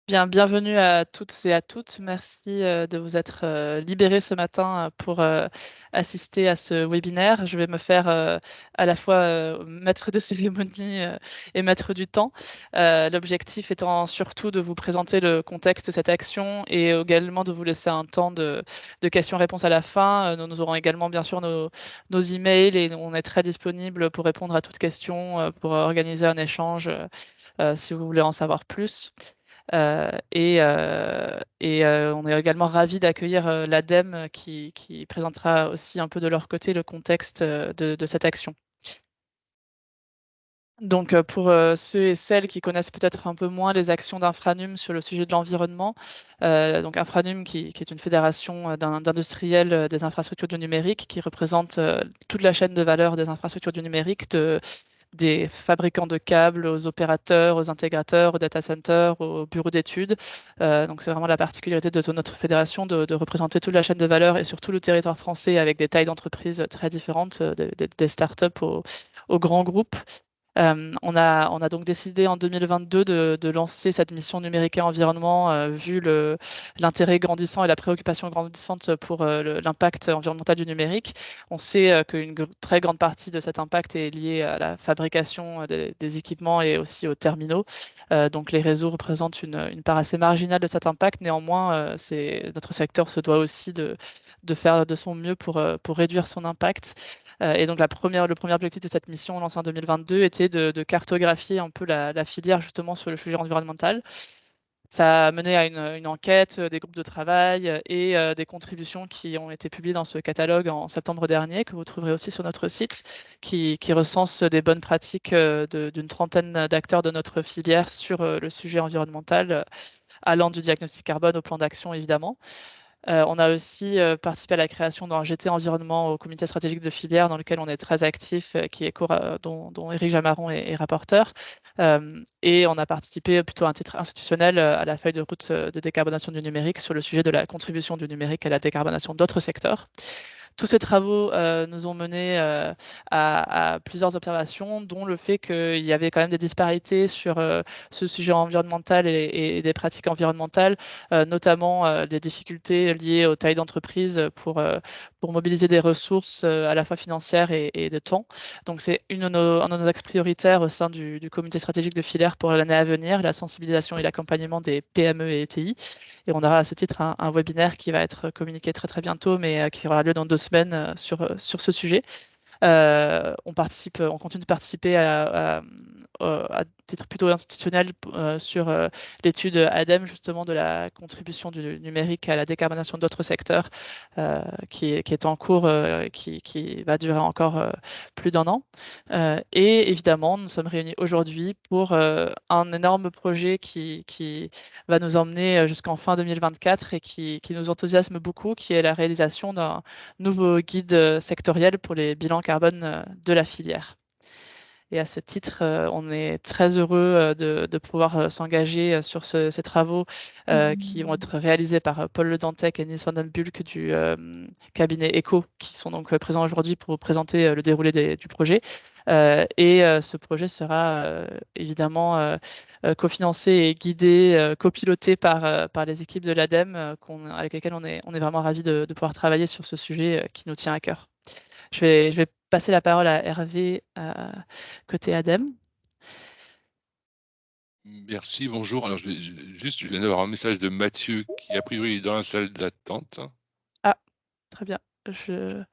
Bien, bienvenue à toutes et à toutes. Merci de vous être libérés ce matin pour assister à ce webinaire. Je vais me faire à la fois maître de cérémonie et maître du temps. L'objectif étant surtout de vous présenter le contexte de cette action et également de vous laisser un temps de questions-réponses à la fin. Nous aurons également bien sûr nos emails et on est très disponible pour répondre à toutes questions, pour organiser un échange si vous voulez en savoir plus. On est également ravis d'accueillir l'ADEME qui présentera aussi un peu de leur côté le contexte de cette action. Donc, pour ceux et celles qui connaissent peut-être un peu moins les actions d'Infranum sur le sujet de l'environnement, donc Infranum qui est une fédération d'industriels des infrastructures du numérique qui représente toute la chaîne de valeur des infrastructures du numérique, des fabricants de câbles aux opérateurs, aux intégrateurs, aux data centers, aux bureaux d'études. Donc, c'est vraiment la particularité de notre fédération de représenter toute la chaîne de valeur et surtout le territoire français avec des tailles d'entreprises très différentes, des startups aux grands groupes. On a donc décidé en 2022 de lancer cette mission numérique et environnement, vu l'intérêt grandissant et la préoccupation grandissante pour l'impact environnemental du numérique. On sait qu'une très grande partie de cet impact est liée à la fabrication des équipements et aussi aux terminaux. Donc les réseaux représentent une part assez marginale de cet impact. Néanmoins, notre secteur se doit aussi de faire de son mieux pour réduire son impact. Et donc, le premier objectif de cette mission lancée en 2022 était de cartographier un peu la filière justement sur le sujet environnemental. Ça a mené à une enquête, des groupes de travail et des contributions qui ont été publiées dans ce catalogue en septembre dernier, que vous trouverez aussi sur notre site, qui recense des bonnes pratiques d'une trentaine d'acteurs de notre filière sur le sujet environnemental, allant du diagnostic carbone au plan d'action, évidemment. On a aussi participé à la création d'un GT Environnement au comité stratégique de filière dans lequel on est très actif, dont Éric Jamaron est rapporteur. Et on a participé plutôt à un titre institutionnel à la feuille de route de décarbonation du numérique sur le sujet de la contribution du numérique à la décarbonation d'autres secteurs. Tous ces travaux nous ont menés à plusieurs observations, dont le fait qu'il y avait quand même des disparités sur ce sujet environnemental et des pratiques environnementales, notamment des difficultés liées aux tailles d'entreprise pour mobiliser des ressources à la fois financières et de temps. Donc c'est un de nos axes prioritaires au sein du comité stratégique de filière pour l'année à venir, la sensibilisation et l'accompagnement des PME et ETI. Et on aura à ce titre un webinaire qui va être communiqué très très bientôt, mais qui aura lieu dans 2 semaines sur ce sujet. On continue de participer à titre plutôt institutionnel sur l'étude ADEME justement de la contribution du numérique à la décarbonation d'autres secteurs qui est en cours, qui va durer encore plus d'1 an. Et évidemment, nous sommes réunis aujourd'hui pour un énorme projet qui va nous emmener jusqu'en fin 2024 et qui nous enthousiasme beaucoup, qui est la réalisation d'un nouveau guide sectoriel pour les bilans carbone de la filière. Et à ce titre, on est très heureux de pouvoir s'engager sur ces travaux qui vont être réalisés par Paul Le Dantec et Niels van den Bulck du cabinet ECO, qui sont donc présents aujourd'hui pour vous présenter le déroulé du projet. Ce projet sera évidemment cofinancé et guidé, copiloté par les équipes de l'ADEME avec lesquelles on est vraiment ravis de pouvoir travailler sur ce sujet qui nous tient à cœur. Je vais passer la parole à Hervé côté ADEME. Merci, bonjour. Alors, je viens d'avoir un message de Mathieu qui, a priori, est dans la salle d'attente. Ah, très bien. Je...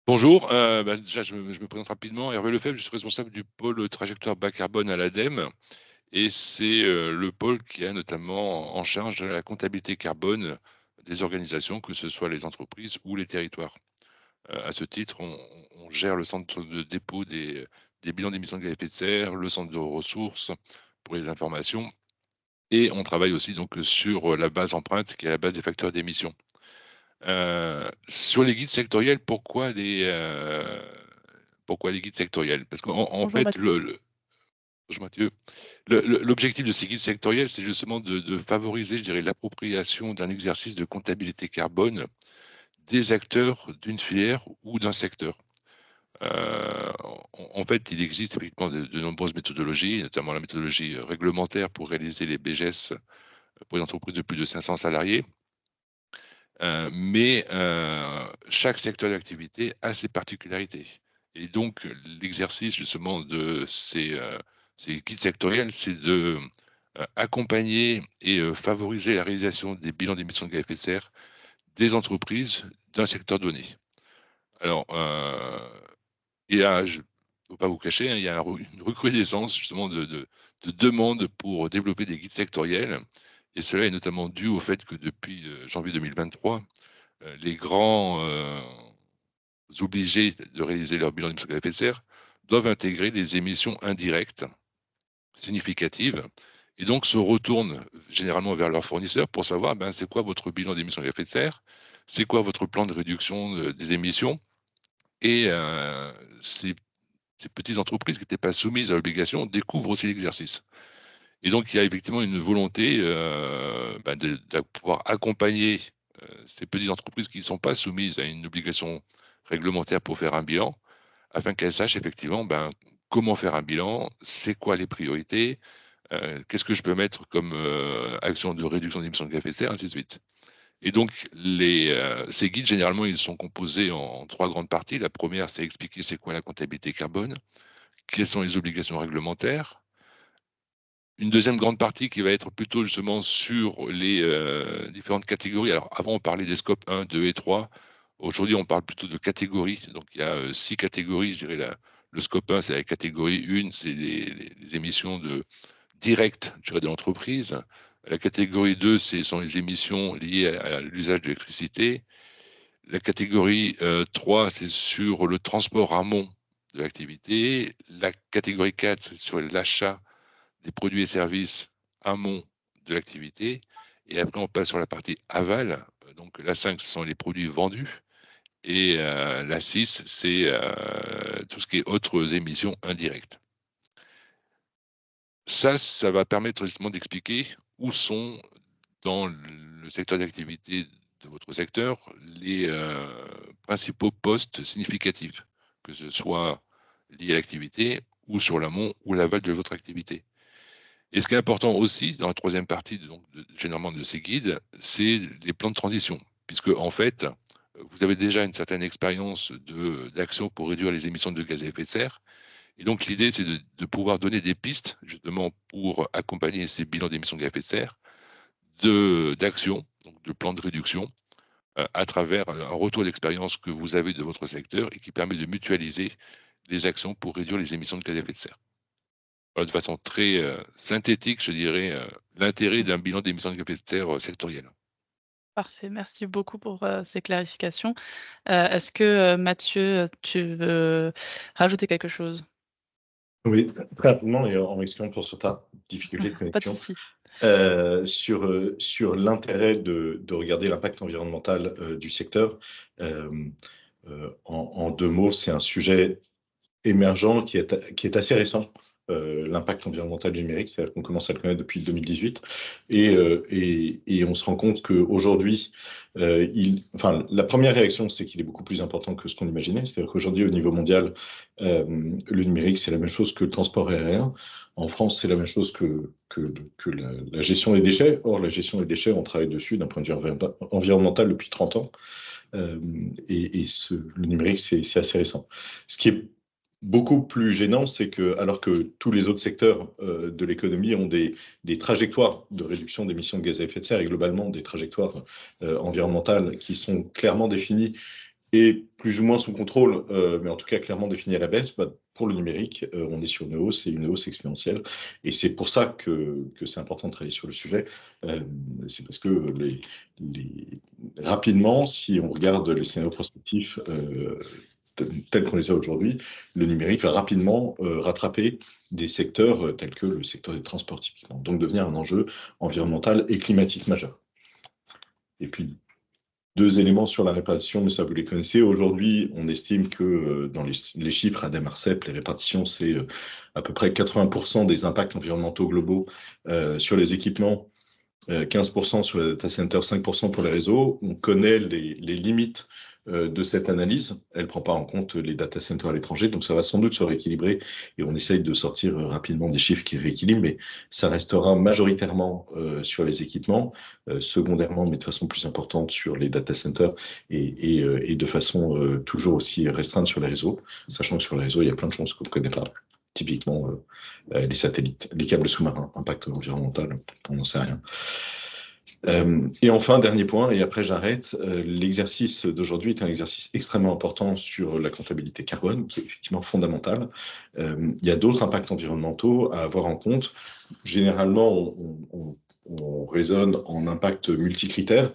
Bonjour, déjà, je me présente rapidement. Hervé Lefebvre, je suis responsable du pôle trajectoire bas carbone à l'ADEME. Et c'est le pôle qui a notamment en charge de la comptabilité carbone des organisations, que ce soit les entreprises ou les territoires. À ce titre, on gère le centre de dépôt des bilans d'émissions de gaz à effet de serre, le centre de ressources pour les informations. Et on travaille aussi donc sur la base empreinte, qui est la base des facteurs d'émission. Sur les guides sectoriels, pourquoi les guides sectoriels? Parce qu'en Bonjour fait, Mathieu. bonjour Mathieu, l'objectif de ces guides sectoriels, c'est justement de favoriser, je dirais, l'appropriation d'un exercice de comptabilité carbone des acteurs d'une filière ou d'un secteur. En fait, il existe effectivement de nombreuses méthodologies, notamment la méthodologie réglementaire pour réaliser les BGS pour les entreprises de plus de 500 salariés. Mais chaque secteur d'activité a ses particularités. Et donc, l'exercice justement de ces guides sectoriels, c'est de accompagner et favoriser la réalisation des bilans d'émissions de gaz à effet de serre des entreprises d'un secteur donné. Alors, il y a, je ne peux pas vous cacher, hein, il y a une recrudescence justement de demandes pour développer des guides sectoriels. Et cela est notamment dû au fait que depuis janvier 2023, les grands obligés de réaliser leur bilan d'émissions de gaz à effet de serre doivent intégrer des émissions indirectes significatives et donc se retournent généralement vers leurs fournisseurs pour savoir c'est quoi votre bilan d'émissions de gaz à effet de serre, c'est quoi votre plan de réduction des émissions. Et ces petites entreprises qui n'étaient pas soumises à l'obligation découvrent aussi l'exercice. Et donc, il y a effectivement une volonté de pouvoir accompagner ces petites entreprises qui ne sont pas soumises à une obligation réglementaire pour faire un bilan, afin qu'elles sachent effectivement comment faire un bilan, c'est quoi les priorités, qu'est-ce que je peux mettre comme action de réduction d'émissions de gaz à effet de serre, ainsi de suite. Et donc, ces guides, généralement, ils sont composés en trois grandes parties. La première, c'est expliquer c'est quoi la comptabilité carbone, quelles sont les obligations réglementaires. Une deuxième grande partie qui va être plutôt justement sur les différentes catégories. Alors, avant, on parlait des scopes 1, 2 et 3. Aujourd'hui, on parle plutôt de catégories. Donc, il y a 6 catégories. Je dirais le scope 1, c'est la catégorie 1, c'est les émissions directes, je dirais, de l'entreprise. La catégorie 2, ce sont les émissions liées à l'usage de l'électricité. La catégorie 3, c'est sur le transport amont de l'activité. La catégorie 4, c'est sur l'achat des produits et services amont de l'activité. Et après, on passe sur la partie aval. Donc, la 5, ce sont les produits vendus. Et la 6, c'est tout ce qui est autres émissions indirectes. Ça va permettre justement d'expliquer où sont, dans le secteur d'activité de votre secteur, les principaux postes significatifs, que ce soit lié à l'activité ou sur l'amont ou l'aval de votre activité. Et ce qui est important aussi, dans la troisième partie généralement de ces guides, c'est les plans de transition, puisque en fait, vous avez déjà une certaine expérience d'action pour réduire les émissions de gaz à effet de serre. Et donc l'idée, c'est de pouvoir donner des pistes justement pour accompagner ces bilans d'émissions de gaz à effet de serre, d'action, donc de plans de réduction, à travers un retour d'expérience que vous avez de votre secteur et qui permet de mutualiser les actions pour réduire les émissions de gaz à effet de serre. Voilà, de façon très synthétique, je dirais, l'intérêt d'un bilan d'émissions de gaz à effet de serre sectoriel. Parfait, merci beaucoup pour, ces clarifications. Est-ce que, Mathieu, tu veux rajouter quelque chose? Oui, très rapidement et en m'excusant pour cette difficulté de Pas de connexion. souci. Sur l'intérêt de regarder l'impact environnemental du secteur, en 2 mots, c'est un sujet émergent qui est assez récent. L'impact environnemental du numérique, c'est-à-dire qu'on commence à le connaître depuis 2018 et on se rend compte qu'aujourd'hui, la première réaction, c'est qu'il est beaucoup plus important que ce qu'on imaginait. C'est-à-dire qu'aujourd'hui, au niveau mondial, le numérique, c'est la même chose que le transport aérien. En France, c'est la même chose que la gestion des déchets. Or, la gestion des déchets, on travaille dessus d'un point de vue environnemental depuis 30 ans. Le numérique, c'est assez récent. Ce qui est beaucoup plus gênant, c'est que, alors que tous les autres secteurs de l'économie ont des trajectoires de réduction d'émissions de gaz à effet de serre et globalement des trajectoires environnementales qui sont clairement définies et plus ou moins sous contrôle, mais en tout cas clairement définies à la baisse, pour le numérique, on est sur une hausse et une hausse exponentielle. Et c'est pour ça que c'est important de travailler sur le sujet. C'est parce que rapidement, si on regarde les scénarios prospectifs tels qu'on les a aujourd'hui, le numérique va rapidement rattraper des secteurs tels que le secteur des transports typiquement, donc devenir un enjeu environnemental et climatique majeur. Et puis, 2 éléments sur la répartition, mais ça vous les connaissez. Aujourd'hui, on estime que dans les chiffres ADEME-ARCEP, les répartitions, c'est à peu près 80% des impacts environnementaux globaux sur les équipements, 15% sur les data centers, 5% pour les réseaux. On connaît les limites de cette analyse. Elle ne prend pas en compte les data centers à l'étranger, donc ça va sans doute se rééquilibrer et on essaye de sortir rapidement des chiffres qui rééquilibrent, mais ça restera majoritairement sur les équipements, secondairement, mais de façon plus importante sur les data centers et de façon toujours aussi restreinte sur les réseaux, sachant que sur les réseaux, il y a plein de choses qu'on ne connaît pas. Typiquement, les satellites, les câbles sous-marins, impact environnemental, on n'en sait rien. Et enfin, dernier point, et après j'arrête, l'exercice d'aujourd'hui est un exercice extrêmement important sur la comptabilité carbone, qui est effectivement fondamental. Il y a d'autres impacts environnementaux à avoir en compte. Généralement, on raisonne en impact multicritères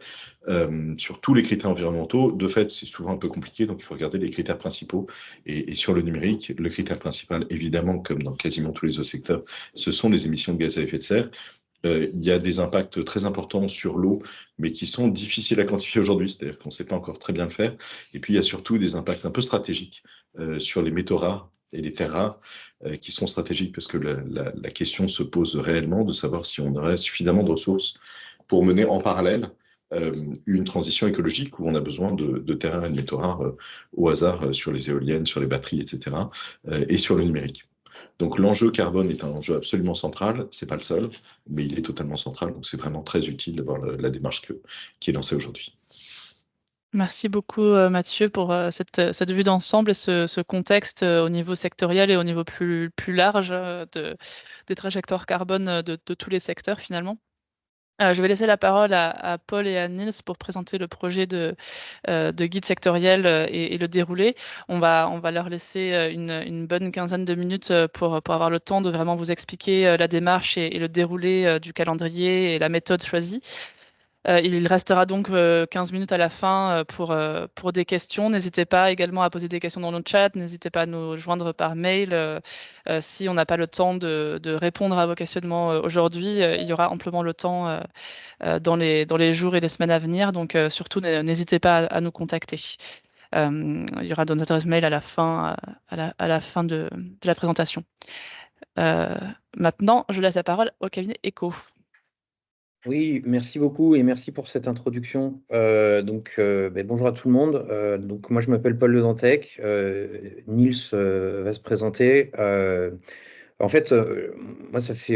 sur tous les critères environnementaux. De fait, c'est souvent un peu compliqué, donc il faut regarder les critères principaux. Et sur le numérique, le critère principal, évidemment, comme dans quasiment tous les autres secteurs, ce sont les émissions de gaz à effet de serre. Il y a des impacts très importants sur l'eau, mais qui sont difficiles à quantifier aujourd'hui, c'est-à-dire qu'on ne sait pas encore très bien le faire. Et puis, il y a surtout des impacts un peu stratégiques sur les métaux rares et les terres rares, qui sont stratégiques parce que la question se pose réellement de savoir si on aurait suffisamment de ressources pour mener en parallèle une transition écologique où on a besoin de terres rares et de métaux rares au hasard sur les éoliennes, sur les batteries, etc., et sur le numérique. Donc l'enjeu carbone est un enjeu absolument central, c'est pas le seul, mais il est totalement central, donc c'est vraiment très utile d'avoir la démarche qui est lancée aujourd'hui. Merci beaucoup Mathieu pour cette vue d'ensemble et ce contexte au niveau sectoriel et au niveau plus large des trajectoires carbone de tous les secteurs finalement. Je vais laisser la parole à Paul et à Niels pour présenter le projet de guide sectoriel et le déroulé. On va leur laisser une bonne quinzaine de minutes pour avoir le temps de vraiment vous expliquer la démarche et le déroulé du calendrier et la méthode choisie. Il restera donc 15 minutes à la fin pour des questions. N'hésitez pas également à poser des questions dans le chat. N'hésitez pas à nous joindre par mail. Si on n'a pas le temps de répondre à vos questionnements aujourd'hui, il y aura amplement le temps dans les jours et les semaines à venir. Donc surtout, n'hésitez pas à nous contacter. Il y aura notre adresse mail à la fin, à la fin de la présentation. Maintenant, je laisse la parole au cabinet ECHO. Oui, merci beaucoup et merci pour cette introduction. Bonjour à tout le monde. Donc moi, je m'appelle Paul Le Dantec. Niels va se présenter. En fait, moi, ça fait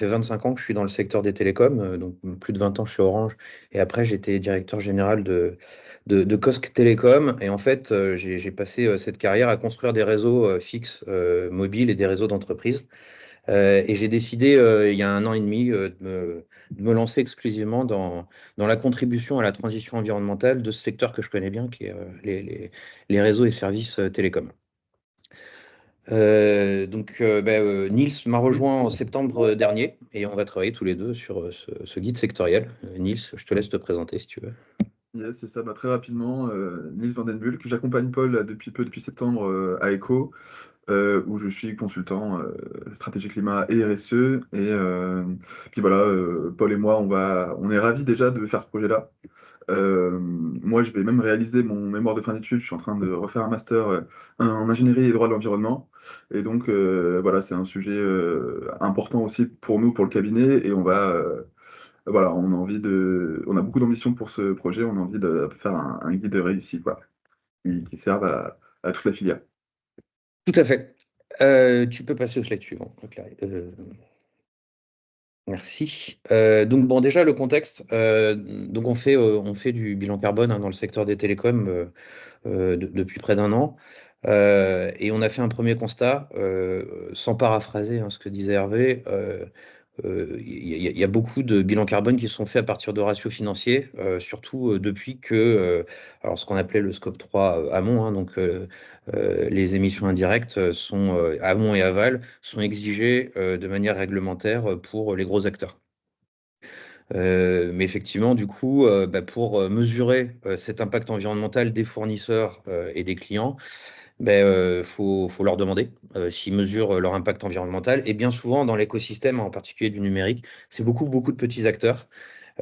25 ans que je suis dans le secteur des télécoms, donc plus de 20 ans chez Orange. Et après, j'étais directeur général de Cosc Télécom. Et en fait, j'ai passé cette carrière à construire des réseaux fixes, mobiles et des réseaux d'entreprise. Et j'ai décidé, il y a 1 an et demi, de me lancer exclusivement dans la contribution à la transition environnementale de ce secteur que je connais bien, qui est les réseaux et services télécoms. Niels m'a rejoint en septembre dernier et on va travailler tous les deux sur ce guide sectoriel. Niels, je te laisse te présenter si tu veux. Yes, c'est ça, très rapidement. Niels Van den Bulck, j'accompagne Paul depuis septembre à ECHO, où je suis consultant stratégie climat et RSE. Et puis voilà, Paul et moi, on est ravis déjà de faire ce projet-là. Moi, je vais même réaliser mon mémoire de fin d'études. Je suis en train de refaire un master en ingénierie et droit de l'environnement. Et donc, voilà, c'est un sujet important aussi pour nous, pour le cabinet. Et voilà, on a beaucoup d'ambition pour ce projet. On a envie de faire un guide réussi, quoi, qui serve à toute la filière. Tout à fait. Tu peux passer au slide suivant. Merci. Donc bon, déjà le contexte. Donc on fait du bilan carbone dans le secteur des télécoms depuis près d'1 an. Et on a fait un premier constat, sans paraphraser ce que disait Hervé. Il y a beaucoup de bilans carbone qui sont faits à partir de ratios financiers, surtout depuis que alors ce qu'on appelait le scope 3 amont, donc les émissions indirectes sont amont et aval sont exigées de manière réglementaire pour les gros acteurs. Mais effectivement, du coup, pour mesurer cet impact environnemental des fournisseurs et des clients, faut leur demander s'ils mesurent leur impact environnemental. Et bien souvent, dans l'écosystème, en particulier du numérique, c'est beaucoup de petits acteurs,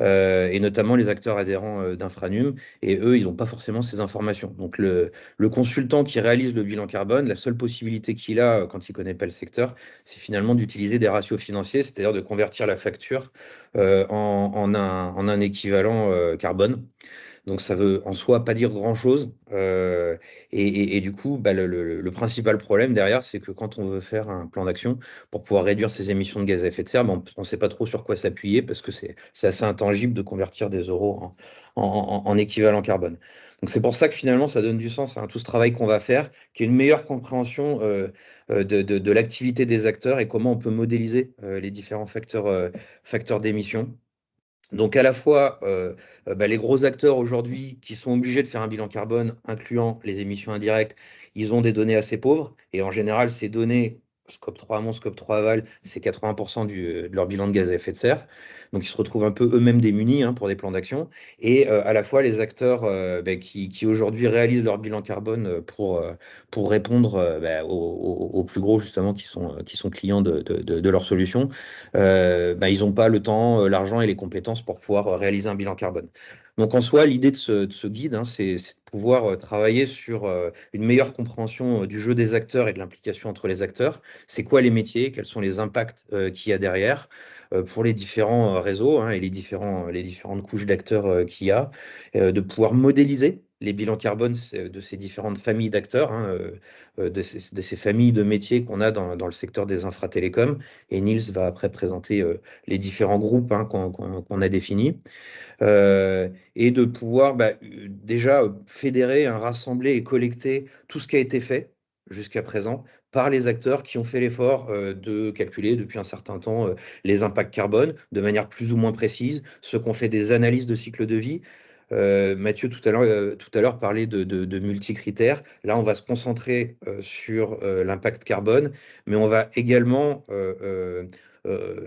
et notamment les acteurs adhérents d'Infranum. Et eux, ils n'ont pas forcément ces informations. Donc, le consultant qui réalise le bilan carbone, la seule possibilité qu'il a quand il ne connaît pas le secteur, c'est finalement d'utiliser des ratios financiers, c'est-à-dire de convertir la facture en un équivalent carbone. Donc ça veut en soi pas dire grand-chose. Et du coup, le principal problème derrière, c'est que quand on veut faire un plan d'action pour pouvoir réduire ses émissions de gaz à effet de serre, on ne sait pas trop sur quoi s'appuyer parce que c'est assez intangible de convertir des euros en équivalent carbone. Donc c'est pour ça que finalement, ça donne du sens à tout ce travail qu'on va faire, qui est une meilleure compréhension de l'activité des acteurs et comment on peut modéliser les différents facteurs d'émissions. Donc à la fois, les gros acteurs aujourd'hui qui sont obligés de faire un bilan carbone incluant les émissions indirectes, ils ont des données assez pauvres. Et en général, ces données, scope 3 amont, scope 3 aval, c'est 80% de leur bilan de gaz à effet de serre. Donc ils se retrouvent un peu eux-mêmes démunis pour des plans d'action. Et à la fois les acteurs qui aujourd'hui réalisent leur bilan carbone pour répondre aux plus gros justement qui sont clients de leurs solutions. Ils n'ont pas le temps, l'argent et les compétences pour pouvoir réaliser un bilan carbone. Donc en soi, l'idée de ce guide, c'est de pouvoir travailler sur une meilleure compréhension du jeu des acteurs et de l'implication entre les acteurs. C'est quoi les métiers, quels sont les impacts qu'il y a derrière pour les différents réseaux et les différentes couches d'acteurs qu'il y a, de pouvoir modéliser les bilans carbone de ces différentes familles d'acteurs, de ces familles de métiers qu'on a dans le secteur des infratélécoms. Et Niels va après présenter les différents groupes qu'on a définis. Et de pouvoir déjà fédérer, rassembler et collecter tout ce qui a été fait jusqu'à présent par les acteurs qui ont fait l'effort de calculer depuis un certain temps les impacts carbone de manière plus ou moins précise, ceux qui ont fait des analyses de cycle de vie. Mathieu, tout à l'heure parlait de multicritères. Là, on va se concentrer sur l'impact carbone, mais on va également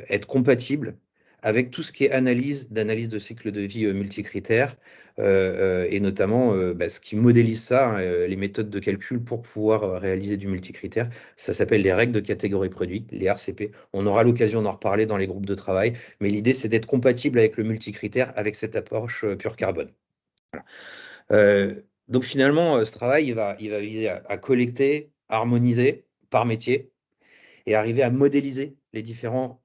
être compatible avec tout ce qui est d'analyse de cycle de vie multicritères, et notamment ce qui modélise ça, les méthodes de calcul pour pouvoir réaliser du multicritère. Ça s'appelle les règles de catégorie produite, les RCP. On aura l'occasion d'en reparler dans les groupes de travail, mais l'idée, c'est d'être compatible avec le multicritère, avec cette approche pure carbone. Voilà. Donc finalement, ce travail, il va viser à collecter, à harmoniser par métier et arriver à modéliser les différents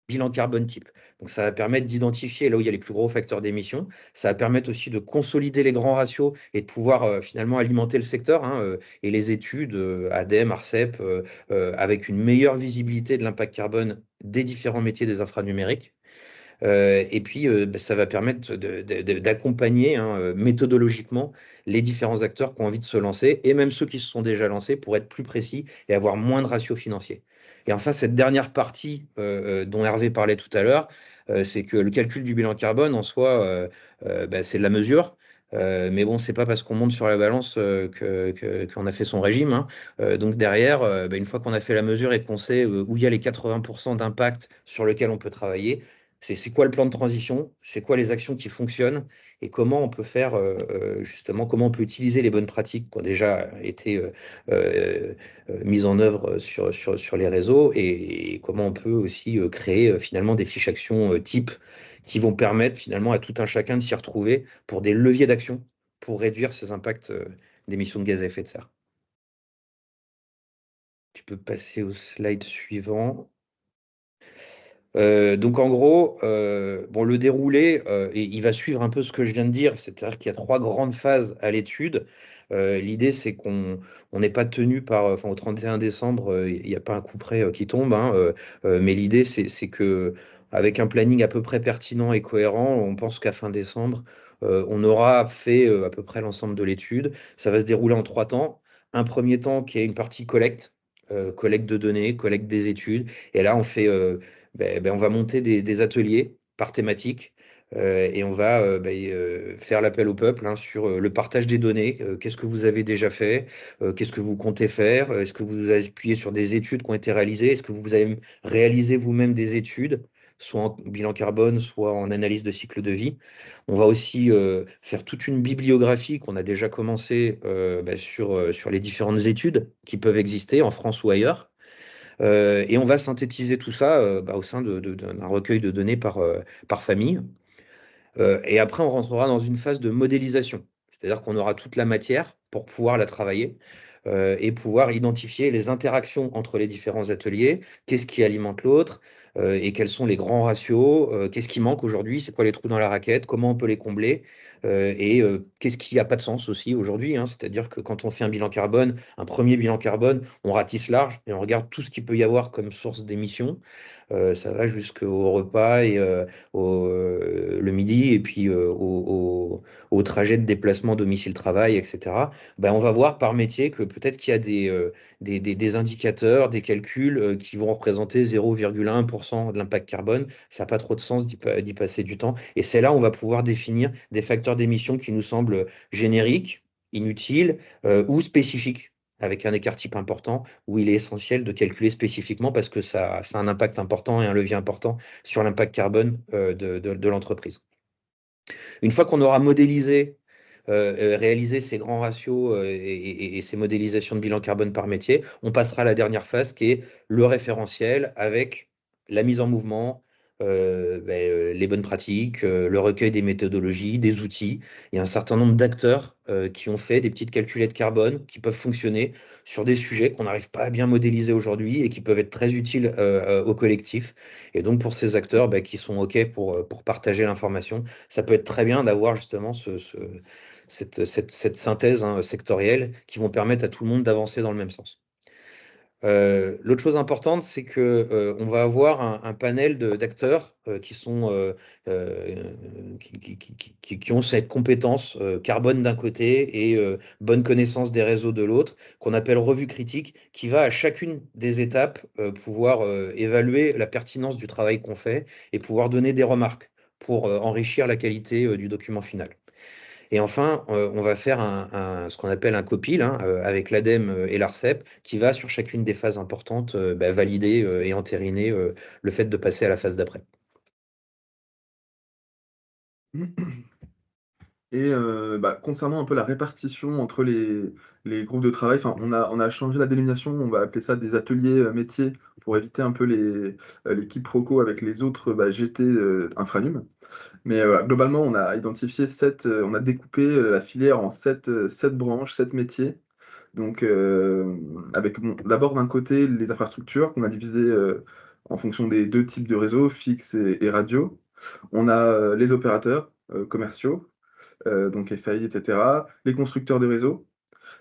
bilan carbone type. Donc ça va permettre d'identifier là où il y a les plus gros facteurs d'émission. Ça va permettre aussi de consolider les grands ratios et de pouvoir finalement alimenter le secteur et les études ADEME, ARCEP, avec une meilleure visibilité de l'impact carbone des différents métiers des infranumériques. Et puis, ça va permettre d'accompagner méthodologiquement les différents acteurs qui ont envie de se lancer et même ceux qui se sont déjà lancés pour être plus précis et avoir moins de ratios financiers. Et enfin, cette dernière partie dont Hervé parlait tout à l'heure, c'est que le calcul du bilan carbone en soi, c'est de la mesure. Mais bon, c'est pas parce qu'on monte sur la balance qu'on a fait son régime. Donc derrière, une fois qu'on a fait la mesure et qu'on sait où il y a les 80% d'impact sur lequel on peut travailler, c'est quoi le plan de transition, c'est quoi les actions qui fonctionnent et comment on peut faire justement, comment on peut utiliser les bonnes pratiques qui ont déjà été mises en œuvre sur les réseaux et comment on peut aussi créer finalement des fiches actions type qui vont permettre finalement à tout un chacun de s'y retrouver pour des leviers d'action pour réduire ces impacts d'émissions de gaz à effet de serre. Tu peux passer au slide suivant. Donc en gros, le déroulé, il va suivre un peu ce que je viens de dire, c'est-à-dire qu'il y a 3 grandes phases à l'étude. L'idée, c'est qu'on n'est pas tenu par, au 31 décembre, il n'y a pas un coup près qui tombe, mais l'idée, c'est que avec un planning à peu près pertinent et cohérent, on pense qu'à fin décembre, on aura fait à peu près l'ensemble de l'étude. Ça va se dérouler en 3 temps. Un premier temps qui est une partie collecte de données, collecte des études, et là, on fait on va monter des ateliers par thématique et on va faire l'appel au peuple sur le partage des données. Qu'est-ce que vous avez déjà fait? Qu'est-ce que vous comptez faire? Est-ce que vous avez appuyé sur des études qui ont été réalisées? Est-ce que vous avez réalisé vous-même des études, soit en bilan carbone, soit en analyse de cycle de vie? On va aussi faire toute une bibliographie qu'on a déjà commencé sur les différentes études qui peuvent exister en France ou ailleurs. Et on va synthétiser tout ça au sein d'un recueil de données par famille. Et après, on rentrera dans une phase de modélisation. C'est-à-dire qu'on aura toute la matière pour pouvoir la travailler et pouvoir identifier les interactions entre les différents ateliers, qu'est-ce qui alimente l'autre, et quels sont les grands ratios, qu'est-ce qui manque aujourd'hui, c'est quoi les trous dans la raquette, comment on peut les combler, et qu'est-ce qui n'a pas de sens aussi aujourd'hui, hein. C'est-à-dire que quand on fait un bilan carbone, un premier bilan carbone, on ratisse large et on regarde tout ce qu'il peut y avoir comme source d'émissions. Ça va jusqu'au repas et le midi, et puis au trajet de déplacement domicile-travail, etc. Ben, on va voir par métier que peut-être qu'il y a des indicateurs, des calculs qui vont représenter 0,1% de l'impact carbone. Ça n'a pas trop de sens d'y passer du temps. Et c'est là où on va pouvoir définir des facteurs d'émission qui nous semblent génériques, inutiles ou spécifiques, avec un écart type important, où il est essentiel de calculer spécifiquement parce que ça a un impact important et un levier important sur l'impact carbone de l'entreprise. Une fois qu'on aura modélisé, réalisé ces grands ratios et ces modélisations de bilan carbone par métier, on passera à la dernière phase qui est le référentiel avec la mise en mouvement, les bonnes pratiques, le recueil des méthodologies, des outils. Il y a un certain nombre d'acteurs qui ont fait des petites calculettes carbone qui peuvent fonctionner sur des sujets qu'on n'arrive pas à bien modéliser aujourd'hui et qui peuvent être très utiles au collectif. Et donc pour ces acteurs qui sont OK pour partager l'information, ça peut être très bien d'avoir justement cette synthèse, hein, sectorielle qui vont permettre à tout le monde d'avancer dans le même sens. L'autre chose importante, c'est que on va avoir un panel d'acteurs qui ont cette compétence carbone d'un côté et bonne connaissance des réseaux de l'autre, qu'on appelle revue critique, qui va à chacune des étapes pouvoir évaluer la pertinence du travail qu'on fait et pouvoir donner des remarques pour enrichir la qualité du document final. Et enfin, on va faire ce qu'on appelle un copil, hein, avec l'ADEME et l'ARCEP, qui va sur chacune des phases importantes valider et entériner le fait de passer à la phase d'après. Et concernant un peu la répartition entre les groupes de travail, on a changé la dénomination, on va appeler ça des ateliers métiers pour éviter un peu les quiproquos avec les autres GT Infranum. Mais globalement, on a identifié on a découpé la filière en sept branches, 7 métiers. Donc, avec d'abord d'un côté les infrastructures qu'on a divisées en fonction des 2 types de réseaux, fixe et radio. On a les opérateurs commerciaux, donc FAI, etc., les constructeurs de réseaux,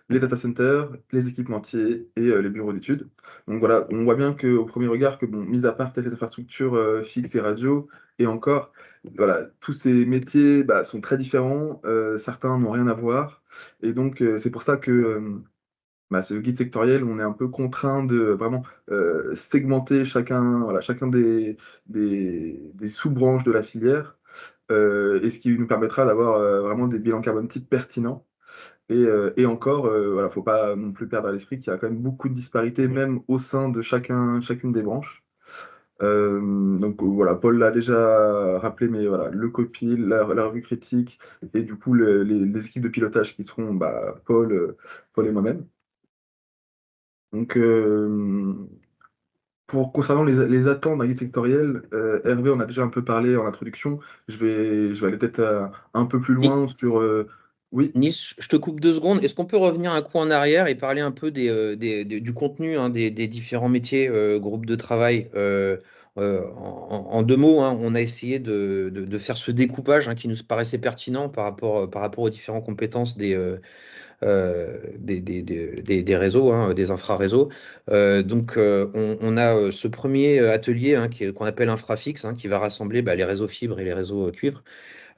les data centers, les équipementiers et les bureaux d'études. Donc voilà, on voit bien qu'au premier regard, mis à part peut-être les infrastructures fixes et radio, et encore, voilà, tous ces métiers sont très différents, certains n'ont rien à voir, et donc c'est pour ça que ce guide sectoriel, on est un peu contraint de vraiment segmenter chacun des sous-branches de la filière, et ce qui nous permettra d'avoir vraiment des bilans carbone type pertinents. Et encore, voilà, faut pas non plus perdre à l'esprit qu'il y a quand même beaucoup de disparités, même au sein de chacune des branches. Donc voilà, Paul l'a déjà rappelé, mais voilà, le copil, la revue critique, et du coup les équipes de pilotage qui seront Paul et moi-même. Donc concernant les attentes d'un guide sectoriel, Hervé en a déjà un peu parlé en introduction. Je vais aller peut-être un peu plus loin sur. Oui. Nice, je te coupe 2 secondes. Est-ce qu'on peut revenir un coup en arrière et parler un peu du contenu, hein, des différents métiers, groupes de travail en 2 mots, hein, on a essayé de faire ce découpage, hein, qui nous paraissait pertinent par rapport aux différentes compétences des réseaux, hein, des infraréseaux. Donc, on a ce premier atelier, hein, qu'on appelle infrafixe, hein, qui va rassembler les réseaux fibres et les réseaux cuivre.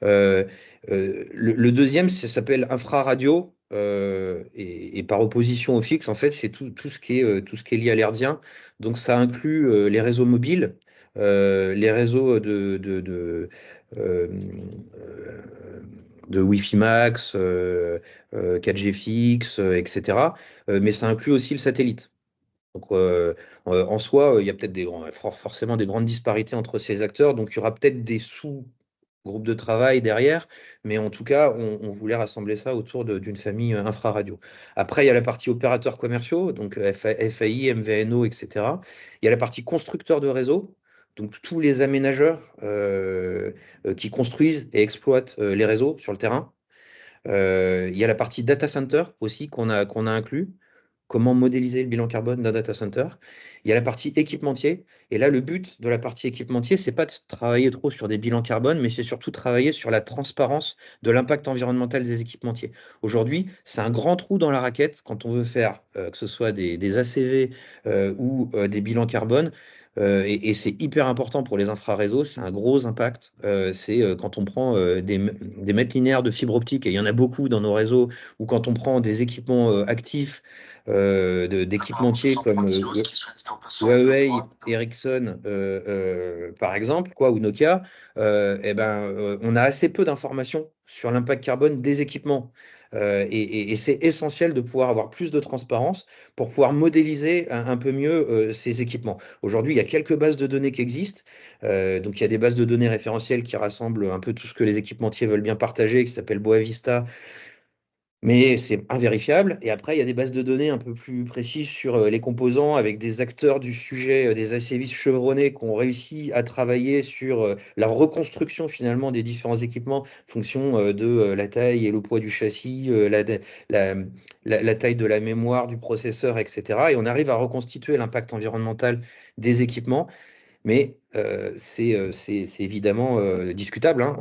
Le deuxième, ça s'appelle infraradio, et par opposition au fixe, en fait, c'est tout ce qui est lié à l'herdien. Donc, ça inclut les réseaux mobiles, les réseaux euh, de Wi-Fi Max, 4G fixe, etc. Mais ça inclut aussi le satellite. Donc, en soi, il y a peut-être forcément des grandes disparités entre ces acteurs. Donc, il y aura peut-être des sous-groupes de travail derrière. Mais en tout cas, on voulait rassembler ça autour d'une famille infraradio. Après, il y a la partie opérateurs commerciaux, donc FAI, MVNO, etc. Il y a la partie constructeurs de réseau. Donc, tous les aménageurs qui construisent et exploitent les réseaux sur le terrain. Il y a la partie data center aussi qu'on a inclus. comment modéliser le bilan carbone d'un data center. Il y a la partie équipementier. Et là, le but de la partie équipementier, c'est pas de travailler trop sur des bilans carbone, mais c'est surtout travailler sur la transparence de l'impact environnemental des équipementiers. Aujourd'hui, c'est un grand trou dans la raquette quand on veut faire que ce soit des ACV ou des bilans carbone. Et c'est hyper important pour les infraréseaux, c'est un gros impact. C'est quand on prend des mètres linéaires de fibre optique, et il y en a beaucoup dans nos réseaux, ou quand on prend des équipements actifs d'équipementiers comme Huawei, Ericsson, par exemple, quoi, ou Nokia, on a assez peu d'informations sur l'impact carbone des équipements. Et c'est essentiel de pouvoir avoir plus de transparence pour pouvoir modéliser un peu mieux ces équipements. Aujourd'hui, il y a quelques bases de données qui existent. Donc, il y a des bases de données référentielles qui rassemblent un peu tout ce que les équipementiers veulent bien partager, qui s'appelle Boavista, mais c'est invérifiable. Et après, il y a des bases de données un peu plus précises sur les composants avec des acteurs du sujet, des ACVistes chevronnés qui ont réussi à travailler sur la reconstruction finalement des différents équipements en fonction de la taille et le poids du châssis, la, la taille de la mémoire, du processeur, etc. Et on arrive à reconstituer l'impact environnemental des équipements. Mais c'est évidemment discutable, hein,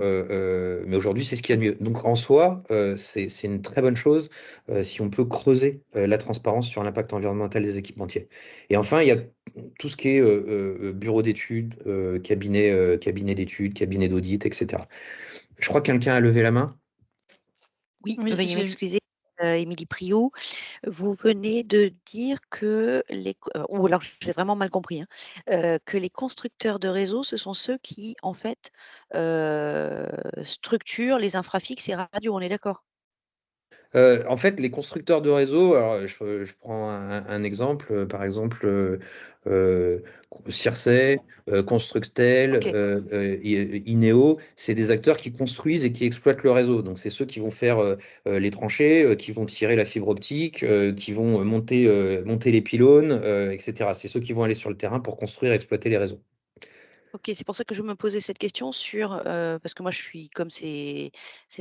mais aujourd'hui, c'est ce qu'il y a de mieux. Donc, en soi, c'est une très bonne chose si on peut creuser la transparence sur l'impact environnemental des équipementiers. Et enfin, il y a tout ce qui est bureau d'études, cabinet d'études, cabinet d'audit, etc. Je crois que quelqu'un a levé la main. Oui, Oui, veuillez j'ai m'excuser, Émilie Priou. Vous venez de dire que ou alors j'ai vraiment mal compris, hein, que les constructeurs de réseaux, ce sont ceux qui, en fait, structurent les infrafixes et radios, on est d'accord? En fait, les constructeurs de réseaux, alors je prends un exemple, par exemple, euh, Circe, Constructel, OK. Ineo, c'est des acteurs qui construisent et qui exploitent le réseau. Donc, c'est ceux qui vont faire les tranchées, qui vont tirer la fibre optique, qui vont monter les pylônes, etc. C'est ceux qui vont aller sur le terrain pour construire et exploiter les réseaux. OK, c'est pour ça que je me posais cette question sur, parce que moi je suis comme ces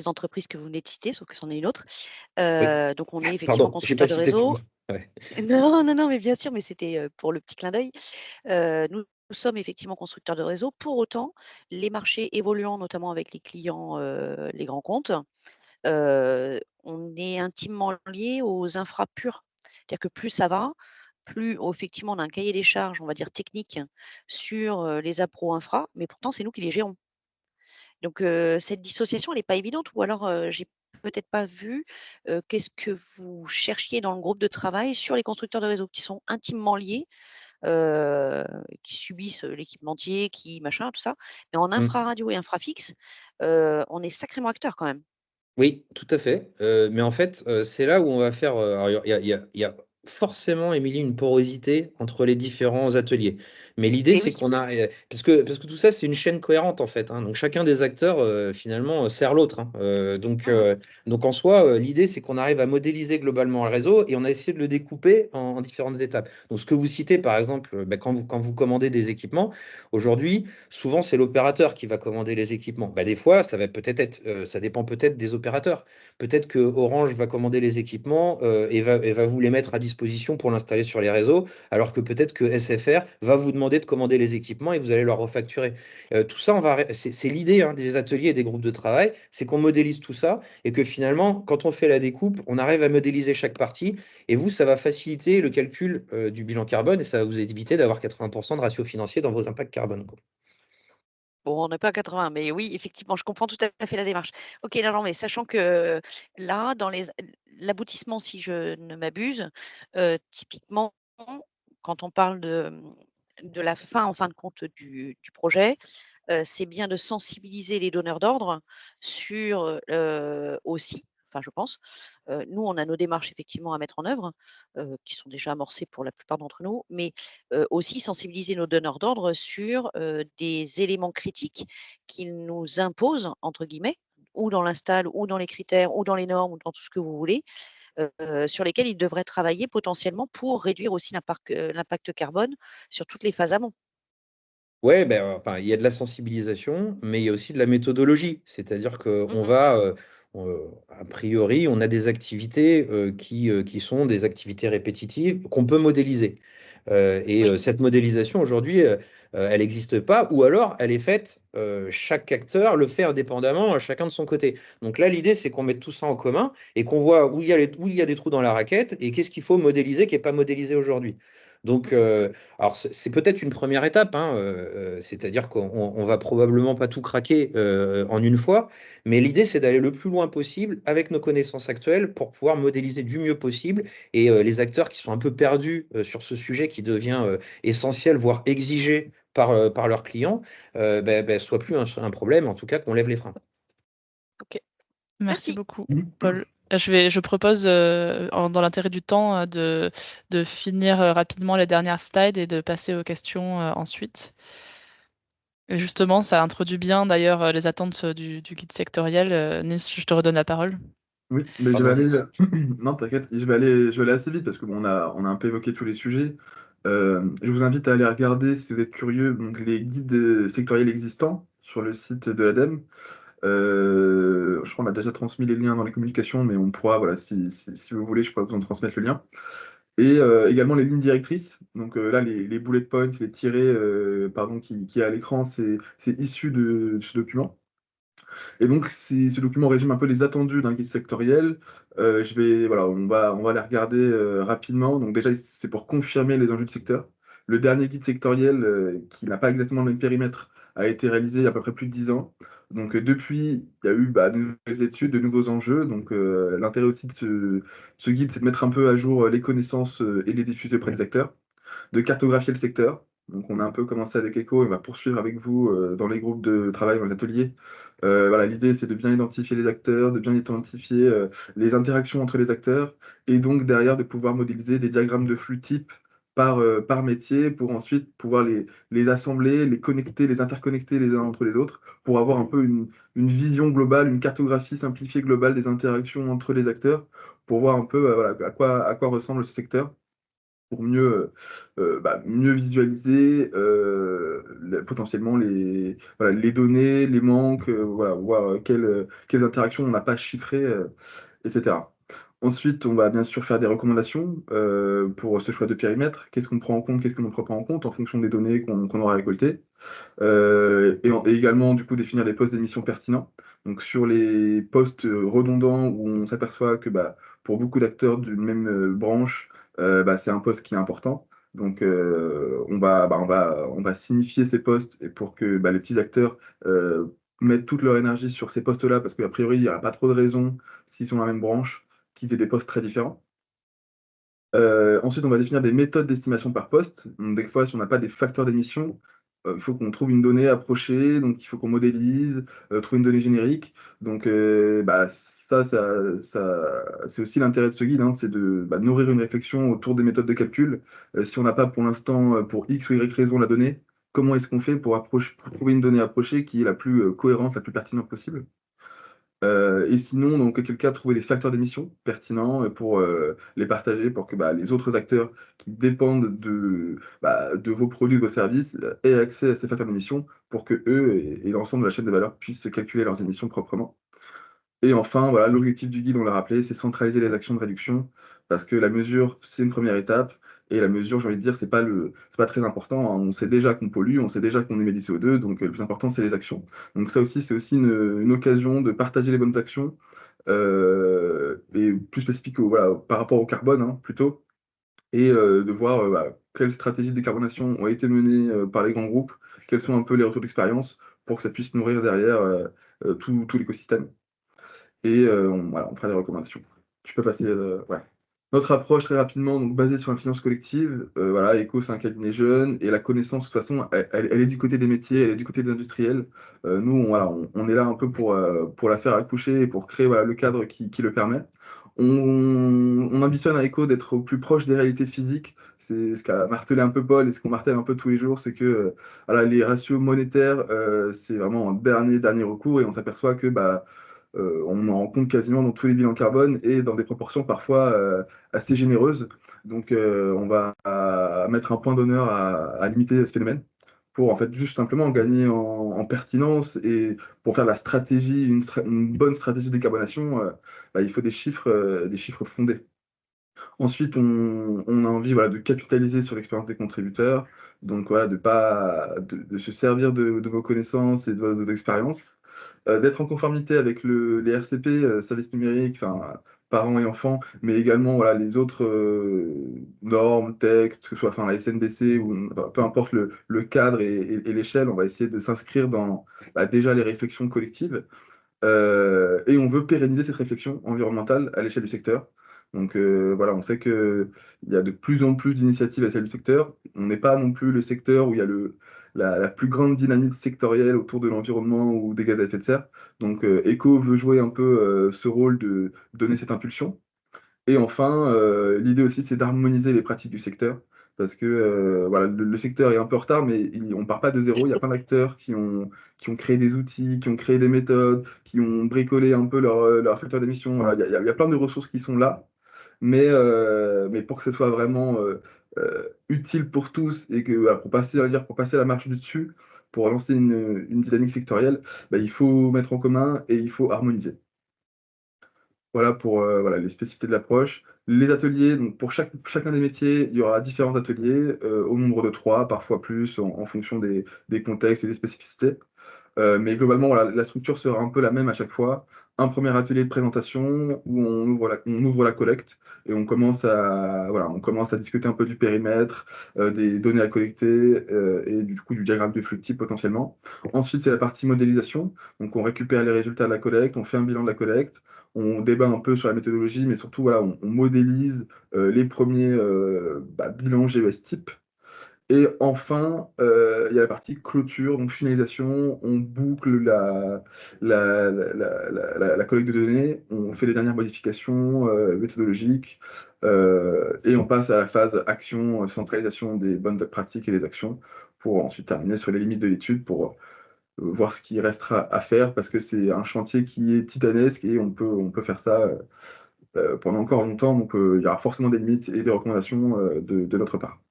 entreprises que vous venez de citer, sauf que c'en est une autre. Oui, Donc on est effectivement pardon, j'ai pas constructeur de cité tout. réseau. Ouais. Non, non, non, mais bien sûr, mais c'était, pour le petit clin d'œil. Nous sommes effectivement constructeurs de réseau. Pour autant, les marchés évoluant, notamment avec les clients, les grands comptes, on est intimement lié aux infras purs. C'est-à-dire que plus ça va, plus effectivement on a un cahier des charges, on va dire technique, sur, les appros infra, mais pourtant c'est nous qui les gérons. Donc cette dissociation, elle n'est pas évidente ou alors, j'ai peut-être pas vu, qu'est-ce que vous cherchiez dans le groupe de travail sur les constructeurs de réseau qui sont intimement liés, qui subissent, l'équipementier, qui machin, tout ça. Mais en Mm. infra-radio et infra-fixe, on est sacrément acteurs quand même. Oui, tout à fait. Mais en fait, c'est là où on va faire. Alors, il y a forcément, Émilie, une porosité entre les différents ateliers. Mais l'idée, Et c'est oui. qu'on a. Parce que tout ça, c'est une chaîne cohérente, en fait, hein. Donc, chacun des acteurs, finalement, sert l'autre, hein. Mmh. Donc, en soi, l'idée, c'est qu'on arrive à modéliser globalement le réseau et on a essayé de le découper en différentes étapes. Donc, ce que vous citez, par exemple, quand vous commandez des équipements, aujourd'hui, souvent, c'est l'opérateur qui va commander les équipements. Des fois, ça dépend peut-être des opérateurs. Peut-être que Orange va commander les équipements et va vous les mettre à disposition pour l'installer sur les réseaux, alors que peut-être que SFR va vous demander de commander les équipements et vous allez leur refacturer. Tout ça, c'est l'idée, hein, des ateliers et des groupes de travail, c'est qu'on modélise tout ça et que finalement, quand on fait la découpe, on arrive à modéliser chaque partie et vous, ça va faciliter le calcul du bilan carbone et ça va vous éviter d'avoir 80% de ratio financier dans vos impacts carbone, quoi. Bon, on n'est pas à 80, mais oui, effectivement, je comprends tout à fait la démarche. OK, non, non, mais sachant que là, dans l'aboutissement, si je ne m'abuse, typiquement, quand on parle de la fin, en fin de compte, du projet, c'est bien de sensibiliser les donneurs d'ordre sur, aussi, enfin je pense, nous on a nos démarches effectivement à mettre en œuvre, qui sont déjà amorcées pour la plupart d'entre nous, mais, aussi sensibiliser nos donneurs d'ordre sur, des éléments critiques qu'ils nous «imposent» entre guillemets, ou dans l'install, ou dans les critères, ou dans les normes, ou dans tout ce que vous voulez, sur lesquels ils devraient travailler potentiellement pour réduire aussi l'impact carbone sur toutes les phases amont. Ouais, enfin, il y a de la sensibilisation, mais il y a aussi de la méthodologie. C'est-à-dire qu'on Mmh. va, a priori, on a des activités qui sont des activités répétitives qu'on peut modéliser. Oui. Cette modélisation, aujourd'hui, elle n'existe pas, ou alors elle est faite, chaque acteur le fait indépendamment, chacun de son côté. Donc là, l'idée, c'est qu'on mette tout ça en commun et qu'on voit où il y a des trous dans la raquette et qu'est-ce qu'il faut modéliser qui n'est pas modélisé aujourd'hui. Donc, alors c'est peut-être une première étape, hein, c'est-à-dire qu'on va probablement pas tout craquer en une fois, mais l'idée, c'est d'aller le plus loin possible avec nos connaissances actuelles pour pouvoir modéliser du mieux possible et les acteurs qui sont un peu perdus sur ce sujet qui devient essentiel, voire exigé par leurs clients, soit plus un problème, en tout cas qu'on lève les freins. Ok. Merci Merci. beaucoup, Paul. Je propose, dans l'intérêt du temps, de finir rapidement les dernières slides et de passer aux questions ensuite. Et justement, ça introduit bien d'ailleurs les attentes du guide sectoriel. Nils, je te redonne la parole. Oui, mais je vais Pardon, aller. Nice. Non, t'inquiète, je vais aller assez vite parce que bon, on a un peu évoqué tous les sujets. Je vous invite à aller regarder, si vous êtes curieux, donc, les guides sectoriels existants sur le site de l'ADEME. Je crois qu'on a déjà transmis les liens dans les communications, mais on pourra, voilà, si vous voulez, je pourrais vous en transmettre le lien. Et également les lignes directrices. Donc là, les bullet points, les tirés pardon, qui est à l'écran, c'est issu de ce document. Et donc, ce document résume un peu les attendus d'un guide sectoriel. Voilà, on va les regarder rapidement. Donc déjà, c'est pour confirmer les enjeux du secteur. Le dernier guide sectoriel, qui n'a pas exactement le même périmètre, a été réalisé il y a à peu près plus de 10 ans. Donc depuis, il y a eu de nouvelles études, de nouveaux enjeux. Donc l'intérêt aussi de ce guide, c'est de mettre un peu à jour les connaissances et les diffuser auprès des acteurs, de cartographier le secteur. Donc, on a un peu commencé avec Echo et on va poursuivre avec vous dans les groupes de travail, dans les ateliers. Voilà, l'idée, c'est de bien identifier les acteurs, de bien identifier les interactions entre les acteurs et donc derrière de pouvoir modéliser des diagrammes de flux type par métier pour ensuite pouvoir les assembler, les connecter, les interconnecter les uns entre les autres pour avoir un peu une vision globale, une cartographie simplifiée globale des interactions entre les acteurs pour voir un peu voilà, à quoi ressemble ce secteur pour mieux visualiser potentiellement les données, les manques, voilà, voir quelles interactions on n'a pas chiffrées, etc. Ensuite, on va bien sûr faire des recommandations pour ce choix de périmètre. Qu'est-ce qu'on prend en compte, qu'est-ce qu'on ne prend pas en compte en fonction des données qu'on aura récoltées. Et également, du coup, définir les postes d'émission pertinents. Donc, sur les postes redondants où on s'aperçoit que pour beaucoup d'acteurs d'une même branche, c'est un poste qui est important. Donc, on va signifier ces postes et pour que les petits acteurs mettent toute leur énergie sur ces postes-là, parce qu'a priori, il n'y aura pas trop de raisons, s'ils sont dans la même branche, qu'ils aient des postes très différents. Ensuite, on va définir des méthodes d'estimation par poste. Donc, des fois, si on n'a pas des facteurs d'émission, il faut qu'on trouve une donnée approchée, donc il faut qu'on modélise, trouver une donnée générique. Donc, c'est aussi l'intérêt de ce guide, hein, c'est de nourrir une réflexion autour des méthodes de calcul. Si on n'a pas pour l'instant, pour X ou Y raison, la donnée, comment est-ce qu'on fait pour trouver une donnée approchée qui est la plus cohérente, la plus pertinente possible? Et sinon, dans quel cas, trouver des facteurs d'émission pertinents pour les partager pour que les autres acteurs qui dépendent de vos produits, de vos services, aient accès à ces facteurs d'émission pour que eux et l'ensemble de la chaîne de valeur puissent calculer leurs émissions proprement. Et enfin, voilà, l'objectif du guide, on l'a rappelé, c'est centraliser les actions de réduction, parce que la mesure, c'est une première étape, et la mesure, j'ai envie de dire, c'est pas très important, hein. On sait déjà qu'on pollue, on sait déjà qu'on émet du CO2, donc le plus important, c'est les actions. Donc ça aussi, c'est aussi une occasion de partager les bonnes actions, et plus spécifique voilà, par rapport au carbone, hein, plutôt, et de voir quelles stratégies de décarbonation ont été menées par les grands groupes, quels sont un peu les retours d'expérience, pour que ça puisse nourrir derrière tout l'écosystème. Et voilà, on fera des recommandations. Tu peux passer. Ouais. Notre approche, très rapidement, donc basée sur l'intelligence collective. Voilà, Eco, c'est un cabinet jeune et la connaissance, de toute façon, elle est du côté des métiers, elle est du côté des industriels. Nous, on est là un peu pour la faire accoucher et pour créer voilà, le cadre qui le permet. On ambitionne à Eco d'être au plus proche des réalités physiques. C'est ce qu'a martelé un peu Paul et ce qu'on martèle un peu tous les jours, c'est que voilà, les ratios monétaires, c'est vraiment un dernier recours et on s'aperçoit que on en rencontre quasiment dans tous les bilans carbone et dans des proportions parfois assez généreuses. Donc on va mettre un point d'honneur à limiter ce phénomène pour en fait juste simplement gagner en pertinence et pour faire la stratégie, une bonne stratégie de décarbonation, il faut des chiffres fondés. Ensuite, on a envie voilà, de capitaliser sur l'expérience des contributeurs, donc voilà, de se servir de vos connaissances et de vos expériences, d'être en conformité avec les RCP, services numériques, enfin, parents et enfants, mais également voilà, les autres normes, textes, que ce soit enfin, la SNBC ou enfin, peu importe le cadre et l'échelle, on va essayer de s'inscrire dans déjà les réflexions collectives. Et on veut pérenniser cette réflexion environnementale à l'échelle du secteur. Donc voilà, on sait qu'il y a de plus en plus d'initiatives à l'échelle du secteur. On n'est pas non plus le secteur où il y a la plus grande dynamique sectorielle autour de l'environnement ou des gaz à effet de serre. Donc ECO veut jouer un peu ce rôle de donner cette impulsion. Et enfin, l'idée aussi, c'est d'harmoniser les pratiques du secteur. Parce que voilà, le secteur est un peu en retard, mais on ne part pas de zéro. Il y a plein d'acteurs qui ont créé des outils, qui ont créé des méthodes, qui ont bricolé un peu leur facteur d'émission. Voilà, il y a plein de ressources qui sont là. Mais pour que ce soit vraiment utile pour tous et que voilà, pour passer la marche du dessus, pour lancer une dynamique sectorielle, il faut mettre en commun et il faut harmoniser. Voilà pour voilà, les spécificités de l'approche. Les ateliers, donc pour chacun des métiers, il y aura différents ateliers au nombre de 3, parfois plus, en fonction des contextes et des spécificités. Mais globalement, voilà, la structure sera un peu la même à chaque fois. Un premier atelier de présentation où on ouvre la collecte et voilà, on commence à discuter un peu du périmètre, des données à collecter et du coup du diagramme de flux de type potentiellement. Ensuite, c'est la partie modélisation. Donc, on récupère les résultats de la collecte, on fait un bilan de la collecte, on débat un peu sur la méthodologie, mais surtout, voilà, on modélise les premiers bilans GES type. Et enfin, il y a la partie clôture, donc finalisation. On boucle la collecte de données, on fait les dernières modifications méthodologiques, et on passe à la phase action, centralisation des bonnes pratiques et des actions, pour ensuite terminer sur les limites de l'étude, pour voir ce qui restera à faire, parce que c'est un chantier qui est titanesque et on peut faire ça pendant encore longtemps. Donc, il y aura forcément des limites et des recommandations de notre part.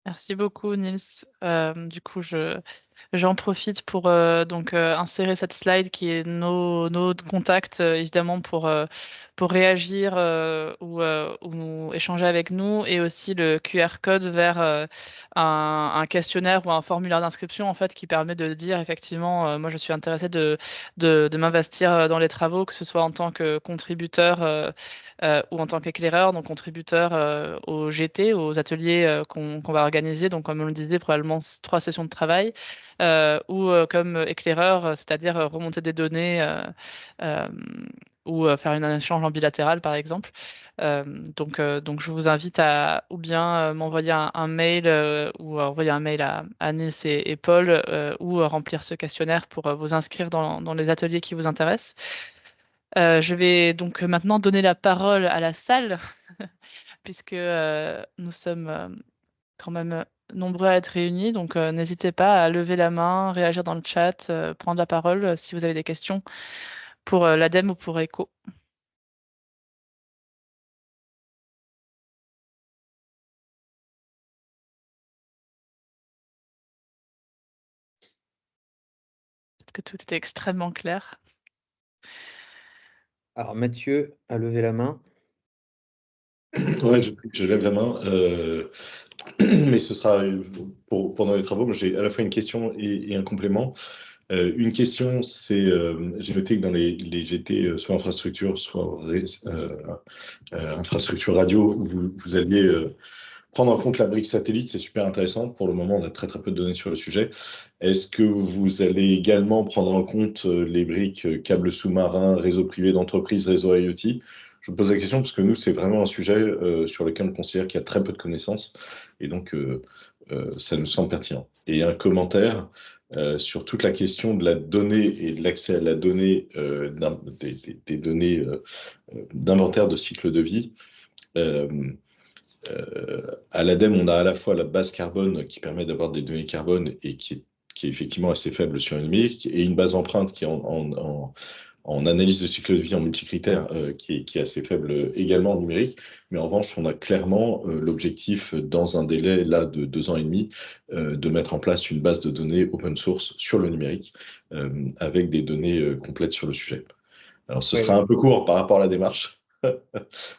Merci beaucoup, Nils. Du coup, j'en profite pour insérer cette slide qui est nos contacts, évidemment, pour réagir ou échanger avec nous, et aussi le QR code vers un questionnaire ou un formulaire d'inscription, en fait, qui permet de dire, effectivement, moi, je suis intéressée de m'investir dans les travaux, que ce soit en tant que contributeur ou en tant qu'éclaireur, donc contributeur au GT, aux ateliers qu'on va organiser. Donc, comme on le disait, probablement 3 sessions de travail, ou comme éclaireur, c'est-à-dire remonter des données euh, ou faire un échange en bilatéral, par exemple. Donc, je vous invite à ou bien m'envoyer un mail ou envoyer un mail à Nils et Paul, ou remplir ce questionnaire pour vous inscrire dans les ateliers qui vous intéressent. Je vais donc maintenant donner la parole à la salle, puisque nous sommes quand même nombreux à être réunis. Donc, n'hésitez pas à lever la main, réagir dans le chat, prendre la parole si vous avez des questions pour l'ADEME ou pour ECO. Peut-être que tout était extrêmement clair. Alors, Mathieu a levé la main. Ouais, je lève la main, mais ce sera pendant les travaux. J'ai à la fois une question et un complément. Une question, c'est, j'ai noté que dans les GT, soit infrastructure, soit infrastructure radio, vous alliez prendre en compte la brique satellite. C'est super intéressant. Pour le moment, on a très très peu de données sur le sujet. Est-ce que vous allez également prendre en compte les briques câbles sous-marins, réseau privé d'entreprise, réseau IoT? Je vous pose la question parce que nous, c'est vraiment un sujet sur lequel on considère qu'il y a très peu de connaissances, et donc ça nous semble pertinent. Et un commentaire sur toute la question de la donnée et de l'accès à la donnée, des données d'inventaire de cycle de vie. À l'ADEME, on a à la fois la base carbone qui permet d'avoir des données carbone et qui est effectivement assez faible sur le numérique, et une base empreinte qui est en analyse de cycle de vie en multicritères qui est assez faible également en numérique. Mais en revanche, on a clairement l'objectif, dans un délai là de 2 ans et demi, de mettre en place une base de données open source sur le numérique avec des données complètes sur le sujet. Alors, ce sera un peu court par rapport à la démarche.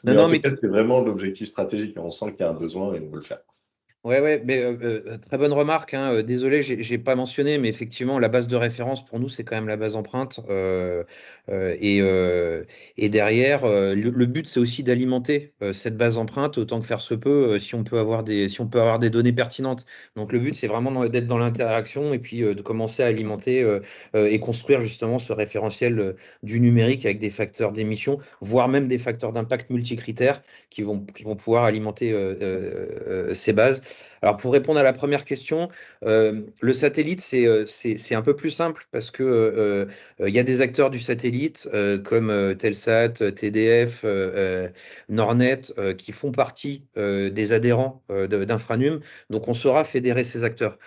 Mais en tout cas, c'est vraiment l'objectif stratégique. On sent qu'il y a un besoin et on veut le faire. Ouais, mais très bonne remarque, hein. Désolé, j'ai pas mentionné, mais effectivement, la base de référence pour nous, c'est quand même la base empreinte. Et derrière, le but, c'est aussi d'alimenter cette base empreinte autant que faire se peut, si on peut avoir des données pertinentes. Donc le but, c'est vraiment d'être dans l'interaction et puis de commencer à alimenter et construire justement ce référentiel du numérique avec des facteurs d'émission, voire même des facteurs d'impact multicritères qui vont pouvoir alimenter ces bases. Alors, pour répondre à la première question, le satellite, c'est un peu plus simple parce que il y a des acteurs du satellite comme Telsat, TDF, Nornet qui font partie des adhérents d'Infranum. Donc, on saura fédérer ces acteurs.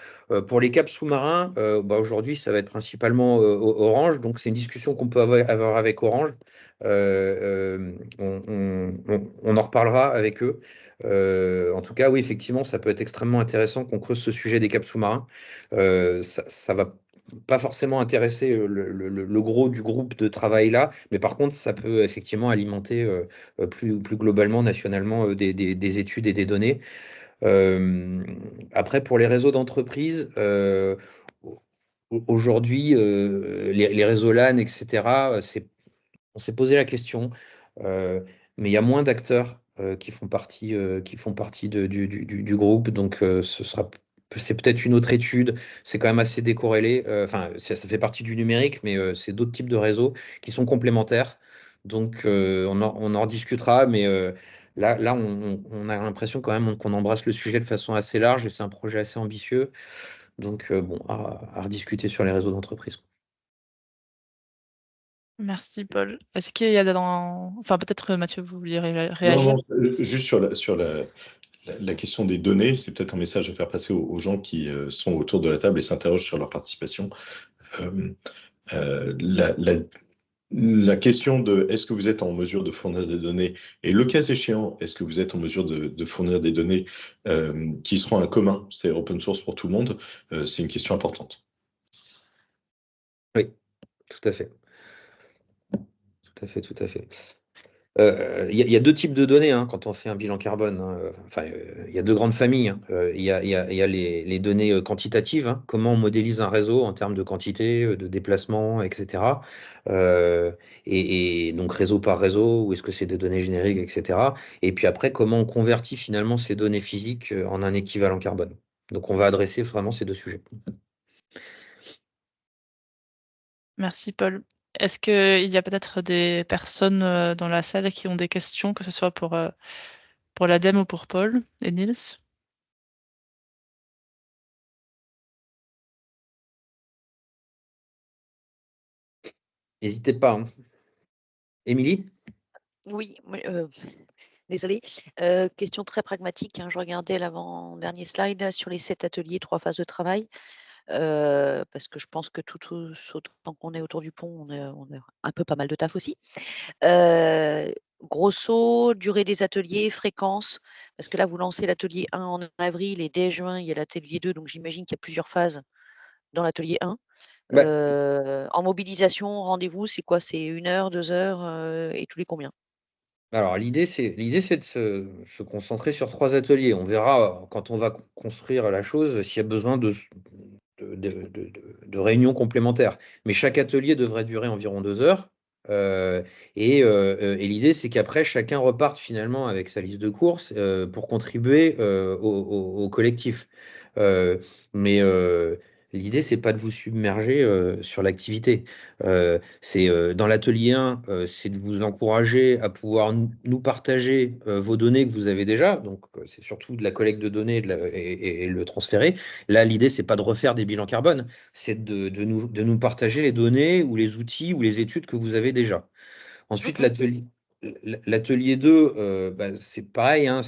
Pour les câbles sous-marins, aujourd'hui, ça va être principalement Orange. Donc, c'est une discussion qu'on peut avoir avec Orange. On en reparlera avec eux. En tout cas, oui, effectivement, ça peut être extrêmement intéressant qu'on creuse ce sujet des câbles sous-marins. Ça va pas forcément intéresser le gros du groupe de travail là, mais par contre, ça peut effectivement alimenter plus globalement, nationalement, des études et des données. Après, pour les réseaux d'entreprise, aujourd'hui, les réseaux LAN, etc., on s'est posé la question, mais il y a moins d'acteurs qui font partie du groupe, donc c'est peut-être une autre étude. C'est quand même assez décorrélé. Enfin, ça fait partie du numérique, mais c'est d'autres types de réseaux qui sont complémentaires. Donc, on en rediscutera, mais là, on a l'impression quand même qu'on embrasse le sujet de façon assez large et c'est un projet assez ambitieux. Donc, bon, à rediscuter sur les réseaux d'entreprise. Merci Paul. Est-ce qu'il y a enfin peut-être Mathieu, vous vouliez réagir? Non, juste sur la question des données, c'est peut-être un message à faire passer aux gens qui sont autour de la table et s'interrogent sur leur participation. La question de est-ce que vous êtes en mesure de fournir des données et le cas échéant, est-ce que vous êtes en mesure de fournir des données qui seront un commun, c'est-à-dire open source pour tout le monde, c'est une question importante. Oui, tout à fait. Tout à fait. Il y a deux types de données hein, quand on fait un bilan carbone, hein. Enfin, il y a deux grandes familles, hein. Il y a les données quantitatives, hein. Comment on modélise un réseau en termes de quantité, de déplacement, etc. Et donc réseau par réseau, ou est-ce que c'est des données génériques, etc. Et puis après, comment on convertit finalement ces données physiques en un équivalent carbone. Donc on va adresser vraiment ces deux sujets. Merci Paul. Est-ce qu'il y a peut-être des personnes dans la salle qui ont des questions, que ce soit pour l'ADEME ou pour Paul et Niels? N'hésitez pas, hein. Émilie? Oui, désolée. Question très pragmatique, hein. Je regardais l'avant-dernier slide là, sur les 7 ateliers, 3 phases de travail. Parce que je pense que tout autant qu'on est autour du pont, on a un peu pas mal de taf aussi. Grosso, durée des ateliers, fréquence, parce que là, vous lancez l'atelier 1 en avril et dès juin, il y a l'atelier 2, donc j'imagine qu'il y a plusieurs phases dans l'atelier 1. En mobilisation, rendez-vous, c'est quoi? C'est 1 heure, 2 heures et tous les combien? Alors, l'idée, c'est de se concentrer sur 3 ateliers. On verra quand on va construire la chose s'il y a besoin de réunions complémentaires. Mais chaque atelier devrait durer environ 2 heures. Et l'idée, c'est qu'après, chacun reparte finalement avec sa liste de courses pour contribuer au collectif. Mais l'idée, c'est pas de vous submerger sur l'activité. Dans l'atelier 1, c'est de vous encourager à pouvoir nous partager vos données que vous avez déjà. Donc, c'est surtout de la collecte de données et le transférer. Là, l'idée, c'est pas de refaire des bilans carbone, c'est de nous partager les données ou les outils ou les études que vous avez déjà. Ensuite, l'atelier 2, c'est pareil, hein,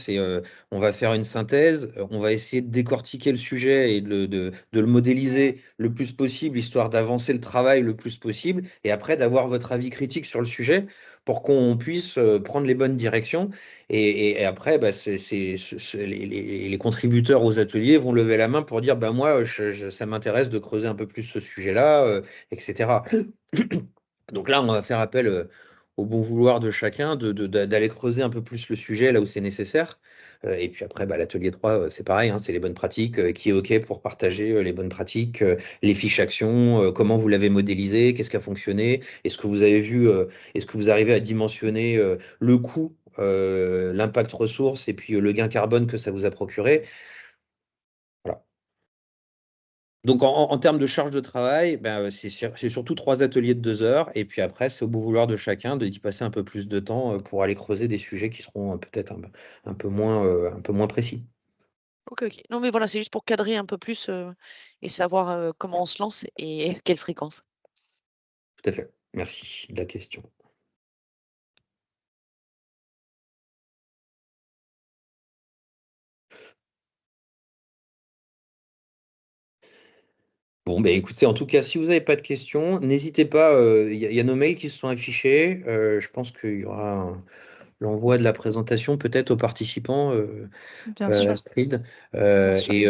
on va faire une synthèse, on va essayer de décortiquer le sujet et de le modéliser le plus possible, histoire d'avancer le travail le plus possible, et après d'avoir votre avis critique sur le sujet pour qu'on puisse prendre les bonnes directions. Et après, les contributeurs aux ateliers vont lever la main pour dire, moi, ça m'intéresse de creuser un peu plus ce sujet-là, etc. Donc là, on va faire appel au bon vouloir de chacun d'aller creuser un peu plus le sujet là où c'est nécessaire. Et puis après, l'atelier 3, c'est pareil, hein, c'est les bonnes pratiques. Qui est OK pour partager les bonnes pratiques, les fiches actions, comment vous l'avez modélisé, qu'est-ce qui a fonctionné, est-ce que vous avez vu, est-ce que vous arrivez à dimensionner le coût, l'impact ressources et puis le gain carbone que ça vous a procuré. Voilà. Donc, en termes de charge de travail, c'est surtout 3 ateliers de 2 heures. Et puis après, c'est au bon vouloir de chacun d'y passer un peu plus de temps pour aller creuser des sujets qui seront peut-être un peu moins précis. Ok, ok. Non, mais voilà, c'est juste pour cadrer un peu plus et savoir comment on se lance et quelle fréquence. Tout à fait. Merci de la question. Bon, écoutez, en tout cas, si vous n'avez pas de questions, n'hésitez pas. Il y a nos mails qui se sont affichés. Je pense qu'il y aura l'envoi de la présentation peut-être aux participants, Bien sûr. Astrid. Bien sûr. Et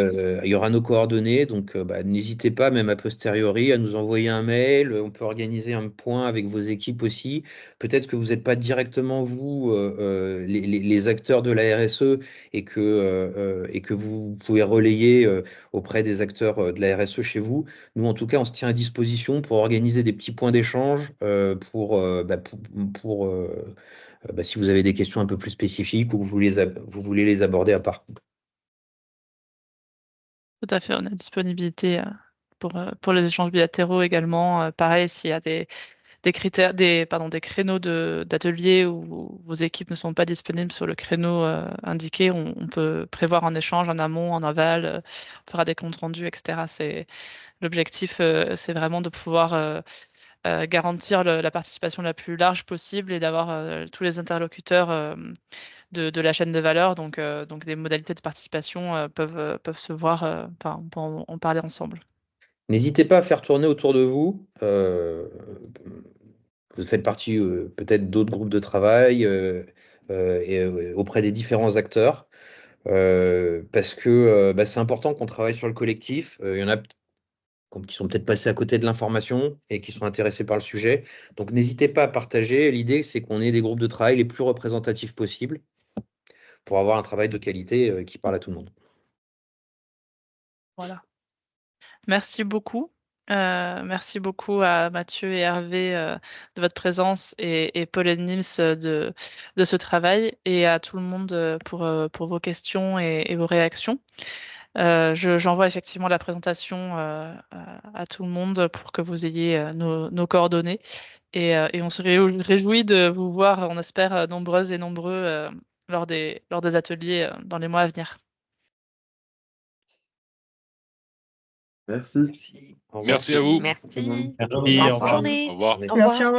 il y aura nos coordonnées, donc n'hésitez pas, même a posteriori, à nous envoyer un mail. On peut organiser un point avec vos équipes aussi. Peut-être que vous n'êtes pas directement, vous, les acteurs de la RSE et que vous pouvez relayer auprès des acteurs de la RSE chez vous. Nous, en tout cas, on se tient à disposition pour organiser des petits points d'échange si vous avez des questions un peu plus spécifiques ou que vous voulez les aborder à part. Tout à fait, on a disponibilité pour les échanges bilatéraux également. Pareil, s'il y a des critères, des créneaux d'atelier où vos équipes ne sont pas disponibles sur le créneau indiqué, on peut prévoir un échange en amont, en aval, on fera des comptes rendus, etc. L'objectif, c'est vraiment de pouvoir garantir la participation la plus large possible et d'avoir tous les interlocuteurs de la chaîne de valeur. Donc des modalités de participation peuvent se voir, on peut en parler ensemble. N'hésitez pas à faire tourner autour de vous. Vous faites partie peut-être d'autres groupes de travail et auprès des différents acteurs. Parce que c'est important qu'on travaille sur le collectif. Il y en a qui sont peut-être passés à côté de l'information et qui sont intéressés par le sujet. Donc n'hésitez pas à partager. L'idée, c'est qu'on ait des groupes de travail les plus représentatifs possibles pour avoir un travail de qualité qui parle à tout le monde. Voilà. Merci beaucoup. Merci beaucoup à Mathieu et Hervé de votre présence et Paul et Nils de ce travail et à tout le monde pour vos questions et vos réactions. J'envoie effectivement la présentation à tout le monde pour que vous ayez nos coordonnées et on se réjouit de vous voir, on espère, nombreuses et nombreux lors des ateliers dans les mois à venir. Merci. Merci. Au revoir. Merci à vous. Merci. Bonne Bonne journée. journée. Au revoir. Au Merci, revoir.